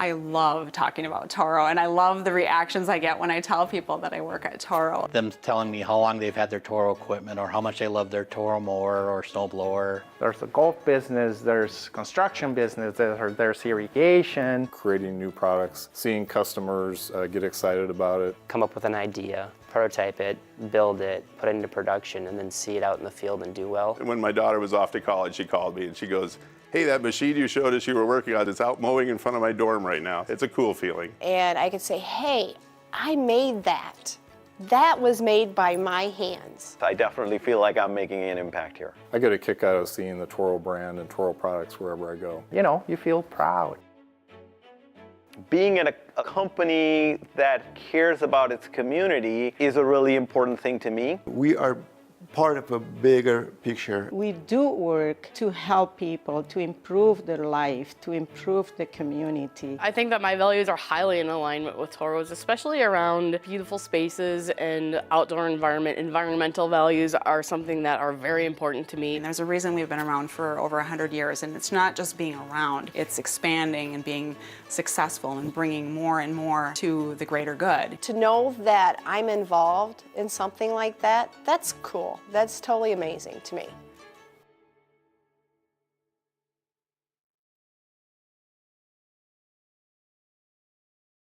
I love talking about Toro, and I love the reactions I get when I tell people that I work at Toro. Them telling me how long they've had their Toro equipment or how much they love their Toro mower or snowblower. There's the golf business, there's construction business, there's irrigation. Creating new products, seeing customers get excited about it. Come up with an idea, prototype it, build it, put it into production, and then see it out in the field and do well. When my daughter was off to college, she called me and she goes, hey, that machine you showed us you were working on is out mowing in front of my dorm right now. It's a cool feeling. And I could say, hey, I made that. That was made by my hands. I definitely feel like I'm making an impact here. I get a kick out of seeing the Toro brand and Toro products wherever I go. You know, you feel proud. Being in a company that cares about its community is a really important thing to me. We are part of a bigger picture. We do work to help people, to improve their life, to improve the community. I think that my values are highly in alignment with Toro's, especially around beautiful spaces and outdoor environment. Environmental values are something that are very important to me. And there's a reason we've been around for over 100 years, and it's not just being around, it's expanding and being successful and bringing more and more to the greater good. To know that I'm involved in something like that, that's cool. That's totally amazing to me.